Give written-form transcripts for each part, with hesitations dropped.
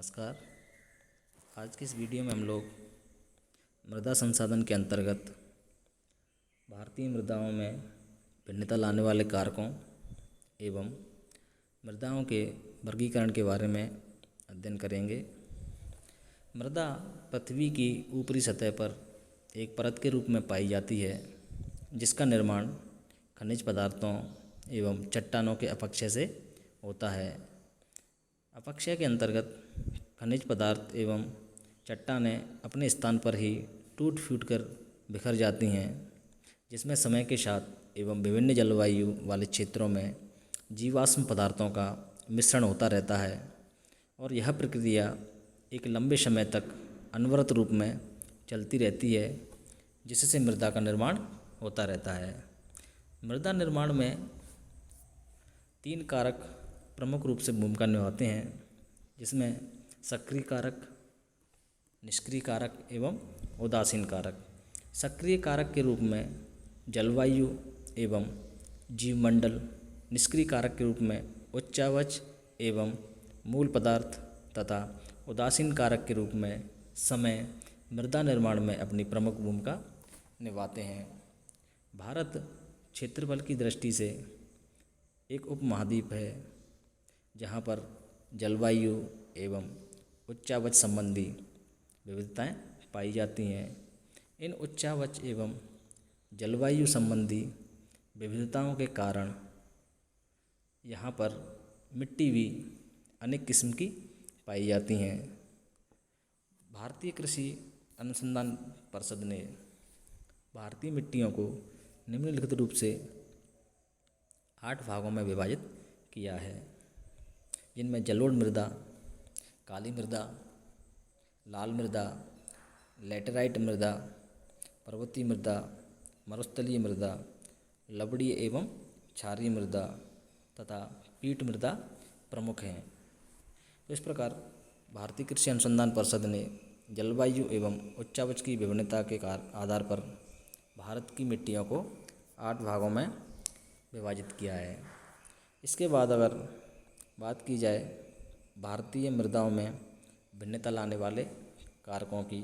नमस्कार। आज की इस वीडियो में हम लोग मृदा संसाधन के अंतर्गत भारतीय मृदाओं में भिन्नता लाने वाले कारकों एवं मृदाओं के वर्गीकरण के बारे में अध्ययन करेंगे। मृदा पृथ्वी की ऊपरी सतह पर एक परत के रूप में पाई जाती है, जिसका निर्माण खनिज पदार्थों एवं चट्टानों के अपक्षय से होता है। अपक्षय के अंतर्गत खनिज पदार्थ एवं चट्टानें अपने स्थान पर ही टूट फूट कर बिखर जाती हैं, जिसमें समय के साथ एवं विभिन्न जलवायु वाले क्षेत्रों में जीवाश्म पदार्थों का मिश्रण होता रहता है और यह प्रक्रिया एक लंबे समय तक अनवरत रूप में चलती रहती है, जिससे मृदा का निर्माण होता रहता है। मृदा निर्माण में 3 कारक प्रमुख रूप से भूमिका निभाते हैं, जिसमें सक्रिय कारक, निष्क्रिय कारक एवं उदासीन कारक। सक्रिय कारक के रूप में जलवायु एवं जीवमंडल, निष्क्रिय कारक के रूप में उच्चावच एवं मूल पदार्थ तथा उदासीन कारक के रूप में समय मृदा निर्माण में अपनी प्रमुख भूमिका निभाते हैं। भारत क्षेत्रफल की दृष्टि से एक उपमहाद्वीप है, जहाँ पर जलवायु एवं उच्चावच संबंधी विविधताएं पाई जाती हैं। इन उच्चावच एवं जलवायु संबंधी विविधताओं के कारण यहाँ पर मिट्टी भी अनेक किस्म की पाई जाती हैं। भारतीय कृषि अनुसंधान परिषद ने भारतीय मिट्टियों को निम्नलिखित रूप से 8 भागों में विभाजित किया है, जिनमें जलोढ़ मृदा, काली मृदा, लाल मृदा, लैटेराइट मृदा, पर्वतीय मृदा, मरुस्थलीय मृदा, लवणीय एवं क्षारीय मृदा तथा पीट मृदा प्रमुख हैं। तो इस प्रकार भारतीय कृषि अनुसंधान परिषद ने जलवायु एवं उच्चावच की विभिन्नता के आधार पर भारत की मिट्टियों को 8 भागों में विभाजित किया है। इसके बाद अगर बात की जाए भारतीय मृदाओं में भिन्नता लाने वाले कारकों की,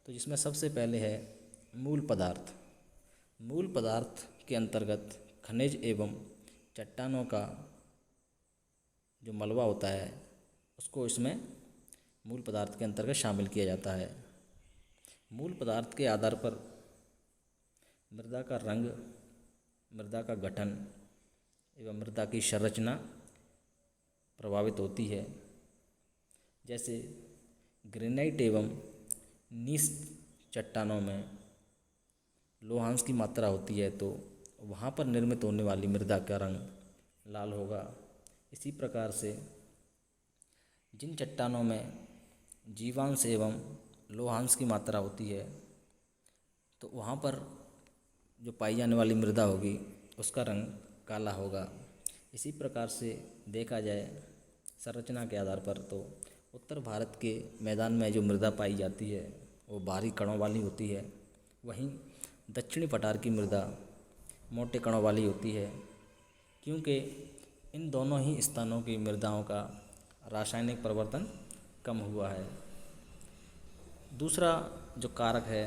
तो जिसमें सबसे पहले है मूल पदार्थ। मूल पदार्थ के अंतर्गत खनिज एवं चट्टानों का जो मलबा होता है, उसको इसमें मूल पदार्थ के अंतर्गत शामिल किया जाता है। मूल पदार्थ के आधार पर मृदा का रंग, मृदा का गठन एवं मृदा की संरचना प्रभावित होती है। जैसे ग्रेनाइट एवं नीस चट्टानों में लोहांश की मात्रा होती है, तो वहाँ पर निर्मित होने वाली मृदा का रंग लाल होगा। इसी प्रकार से जिन चट्टानों में जीवांश एवं लोहांश की मात्रा होती है, तो वहाँ पर जो पाई जाने वाली मृदा होगी, उसका रंग काला होगा। इसी प्रकार से देखा जाए संरचना के आधार पर, तो उत्तर भारत के मैदान में जो मृदा पाई जाती है वो भारी कणों वाली होती है, वहीं दक्षिणी पठार की मृदा मोटे कणों वाली होती है, क्योंकि इन दोनों ही स्थानों की मृदाओं का रासायनिक परिवर्तन कम हुआ है। दूसरा जो कारक है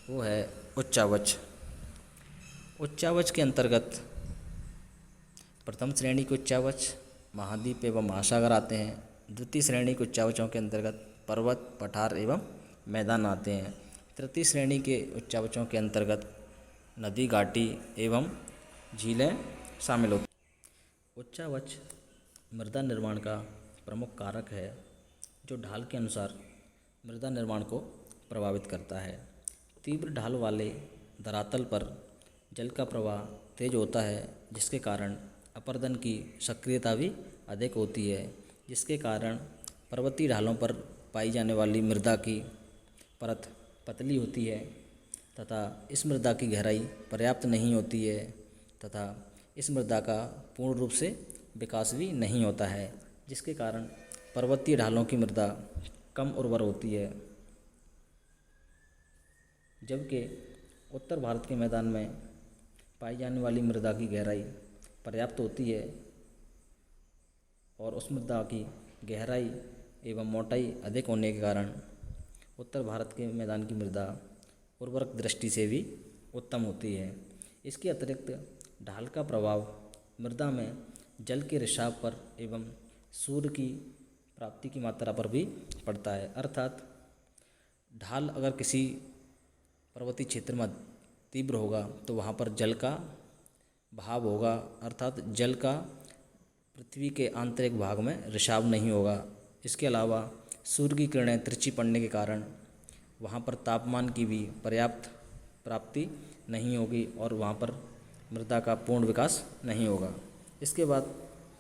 वो है उच्चावच। उच्चावच के अंतर्गत प्रथम श्रेणी के उच्चावच महाद्वीप एवं महासागर आते हैं। द्वितीय श्रेणी के उच्चावचों के अंतर्गत पर्वत, पठार एवं मैदान आते हैं। तृतीय श्रेणी के उच्चावचों के अंतर्गत नदी, घाटी एवं झीलें शामिल होती हैं। उच्चावच मृदा निर्माण का प्रमुख कारक है, जो ढाल के अनुसार मृदा निर्माण को प्रभावित करता है। तीव्र ढाल वाले धरातल पर जल का प्रवाह तेज होता है, जिसके कारण अपरदन की सक्रियता भी अधिक होती है, जिसके कारण पर्वतीय ढालों पर पाई जाने वाली मृदा की परत पतली होती है तथा इस मृदा की गहराई पर्याप्त नहीं होती है तथा इस मृदा का पूर्ण रूप से विकास भी नहीं होता है, जिसके कारण पर्वतीय ढालों की मृदा कम उर्वर होती है। जबकि उत्तर भारत के मैदान में पाई जाने वाली मृदा की गहराई पर्याप्त होती है और उस मृदा की गहराई एवं मोटाई अधिक होने के कारण उत्तर भारत के मैदान की मृदा उर्वरक दृष्टि से भी उत्तम होती है। इसके अतिरिक्त ढाल का प्रभाव मृदा में जल के रिसाव पर एवं सूर्य की प्राप्ति की मात्रा पर भी पड़ता है। अर्थात ढाल अगर किसी पर्वतीय क्षेत्र में तीव्र होगा तो वहाँ पर जल का बहाव होगा, अर्थात जल का पृथ्वी के आंतरिक भाग में रिसाव नहीं होगा। इसके अलावा सूर्य की किरणें तिरछी पड़ने के कारण वहाँ पर तापमान की भी पर्याप्त प्राप्ति नहीं होगी और वहाँ पर मृदा का पूर्ण विकास नहीं होगा। इसके बाद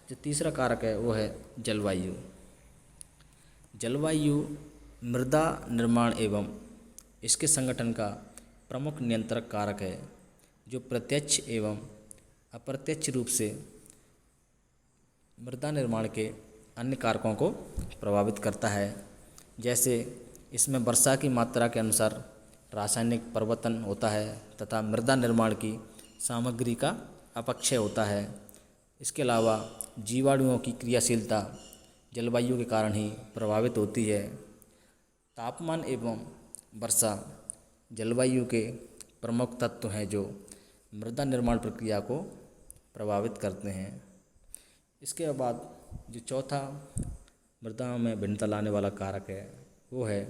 जो तीसरा कारक है वो है जलवायु। जलवायु मृदा निर्माण एवं इसके संगठन का प्रमुख नियंत्रक कारक है, जो प्रत्यक्ष एवं अप्रत्यक्ष रूप से मृदा निर्माण के अन्य कारकों को प्रभावित करता है। जैसे इसमें वर्षा की मात्रा के अनुसार रासायनिक परिवर्तन होता है तथा मृदा निर्माण की सामग्री का अपक्षय होता है। इसके अलावा जीवाणुओं की क्रियाशीलता जलवायु के कारण ही प्रभावित होती है। तापमान एवं वर्षा जलवायु के प्रमुख तत्व हैं जो मृदा निर्माण प्रक्रिया को प्रभावित करते हैं। इसके बाद जो चौथा मृदा में भिन्नता लाने वाला कारक है वो है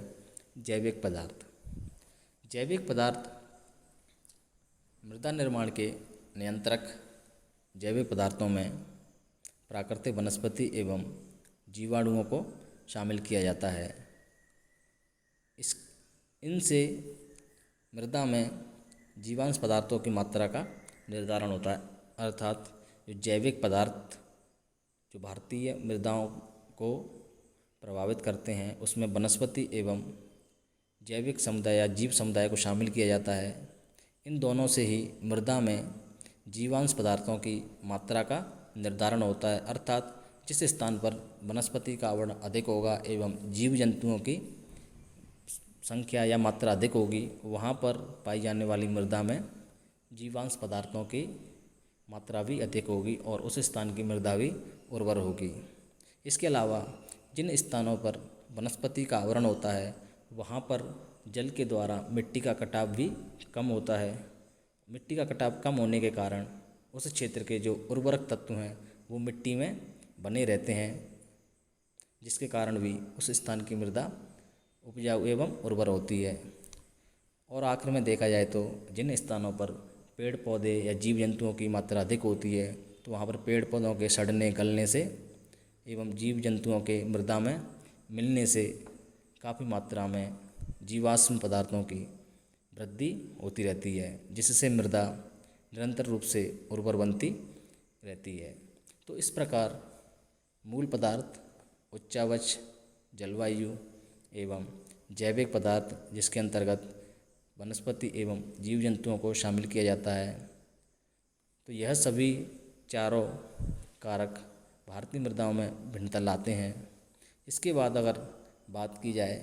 जैविक पदार्थ। जैविक पदार्थ मृदा निर्माण के नियंत्रक जैविक पदार्थों में प्राकृतिक वनस्पति एवं जीवाणुओं को शामिल किया जाता है। इनसे मृदा में जीवांश पदार्थों की मात्रा का निर्धारण होता है। अर्थात जो जैविक पदार्थ जो भारतीय मृदाओं को प्रभावित करते हैं उसमें वनस्पति एवं जैविक समुदाय या जीव समुदाय को शामिल किया जाता है। इन दोनों से ही मृदा में जीवांश पदार्थों की मात्रा का निर्धारण होता है। अर्थात जिस स्थान पर वनस्पति का आवरण अधिक होगा एवं जीव जंतुओं की संख्या या मात्रा अधिक होगी, वहाँ पर पाई जाने वाली मृदा में जीवांश पदार्थों की मात्रा भी अधिक होगी और उस स्थान की मृदा भी उर्वर होगी। इसके अलावा जिन स्थानों पर वनस्पति का आवरण होता है वहाँ पर जल के द्वारा मिट्टी का कटाव भी कम होता है। मिट्टी का कटाव कम होने के कारण उस क्षेत्र के जो उर्वरक तत्व हैं वो मिट्टी में बने रहते हैं, जिसके कारण भी उस स्थान की मृदा उपजाऊ एवं उर्वर होती है। और आखिर में देखा जाए तो जिन स्थानों पर पेड़ पौधे या जीव जंतुओं की मात्रा अधिक होती है तो वहाँ पर पेड़ पौधों के सड़ने गलने से एवं जीव जंतुओं के मृदा में मिलने से काफ़ी मात्रा में जीवाश्म पदार्थों की वृद्धि होती रहती है, जिससे मृदा निरंतर रूप से उर्वर बनती रहती है। तो इस प्रकार मूल पदार्थ, उच्चावच, जलवायु एवं जैविक पदार्थ जिसके अंतर्गत वनस्पति एवं जीव जंतुओं को शामिल किया जाता है, तो यह सभी चारों कारक भारतीय मृदाओं में भिन्नता लाते हैं। इसके बाद अगर बात की जाए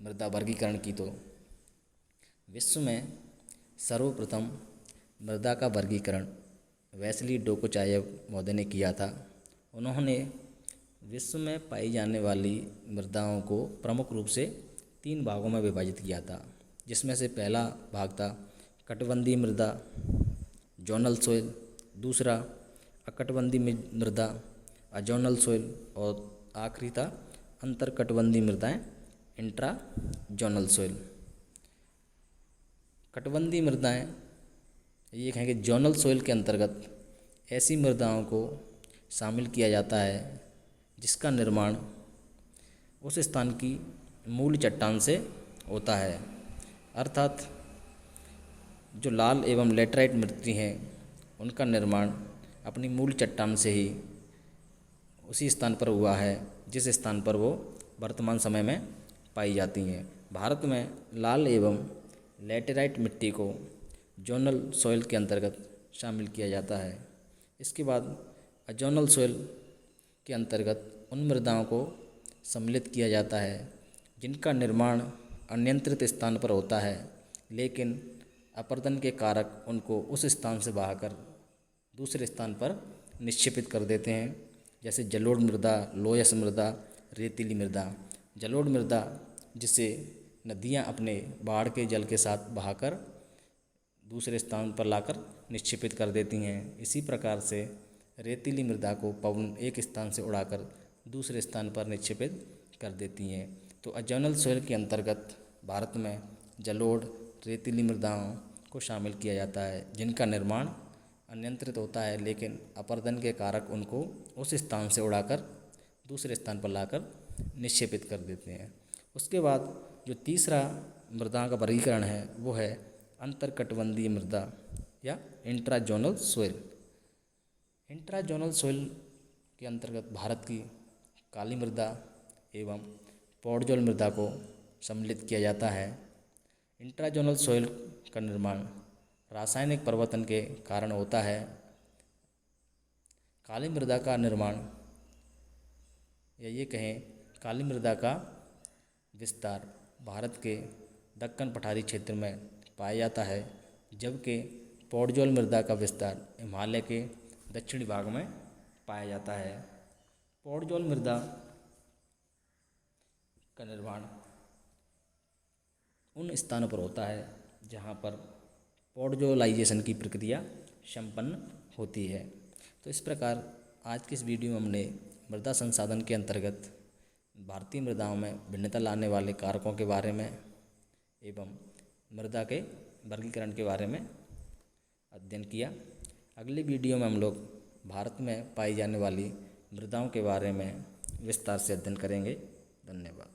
मृदा वर्गीकरण की तो विश्व में सर्वप्रथम मृदा का वर्गीकरण वेस्ली डोकोचायव महोदय ने किया था। उन्होंने विश्व में पाई जाने वाली मृदाओं को प्रमुख रूप से 3 भागों में विभाजित किया था, जिसमें से पहला भाग था कटिबंधीय मृदा जोनल सोइल, दूसरा अकटिबंधीय मृदा अजोनल सोइल और आखिरी था अंतरकटिबंधीय मृदाएं इंट्रा जोनल सोइल। कटिबंधीय मृदाएं ये कहेंगे जोनल सोइल के अंतर्गत ऐसी मृदाओं को शामिल किया जाता है जिसका निर्माण उस स्थान की मूल चट्टान से होता है। अर्थात जो लाल एवं लेटराइट मिट्टी हैं उनका निर्माण अपनी मूल चट्टान से ही उसी स्थान पर हुआ है जिस स्थान पर वो वर्तमान समय में पाई जाती हैं। भारत में लाल एवं लेटेराइट मिट्टी को जोनल सॉइल के अंतर्गत शामिल किया जाता है। इसके बाद अजोनल सॉइल के अंतर्गत उन मृदाओं को सम्मिलित किया जाता है जिनका निर्माण अनियंत्रित स्थान पर होता है, लेकिन अपर्दन के कारक उनको उस स्थान से बहाकर दूसरे स्थान पर निक्षेपित कर देते हैं, जैसे जलोढ़ मृदा, लोयस मृदा, रेतीली मृदा। जलोढ़ मृदा जिसे नदियाँ अपने बाढ़ के जल के साथ बहाकर दूसरे स्थान पर लाकर निक्षेपित कर देती हैं। इसी प्रकार से रेतीली मृदा को पवन एक स्थान से उड़ाकर दूसरे स्थान पर निक्षेपित कर देती हैं। तो अजोनल सोइल के अंतर्गत भारत में जलोढ़ रेतीली मृदाओं को शामिल किया जाता है, जिनका निर्माण अनियंत्रित होता है, लेकिन अपरदन के कारक उनको उस स्थान से उड़ाकर दूसरे स्थान पर लाकर निक्षेपित कर देते हैं। उसके बाद जो तीसरा मृदा का वर्गीकरण है वो है अंतरकटिबंधीय मृदा या इंट्राजोनल सोइल। इंट्राजोनल सोइल के अंतर्गत भारत की काली मृदा एवं पौडजोल मृदा को सम्मिलित किया जाता है। इंट्राजोनल सोइल का निर्माण रासायनिक परिवर्तन के कारण होता है। काली मृदा का निर्माण या ये कहें काली मृदा का विस्तार भारत के दक्कन पठारी क्षेत्र में पाया जाता है, जबकि पौडजोल मृदा का विस्तार हिमालय के दक्षिणी भाग में पाया जाता है। पौडजोल मृदा का निर्माण उन स्थानों पर होता है जहाँ पर पौडजोलाइजेशन की प्रक्रिया संपन्न होती है। तो इस प्रकार आज की इस वीडियो में हमने मृदा संसाधन के अंतर्गत भारतीय मृदाओं में भिन्नता लाने वाले कारकों के बारे में एवं मृदा के वर्गीकरण के बारे में अध्ययन किया। अगली वीडियो में हम लोग भारत में पाई जाने वाली मृदाओं के बारे में विस्तार से अध्ययन करेंगे। धन्यवाद।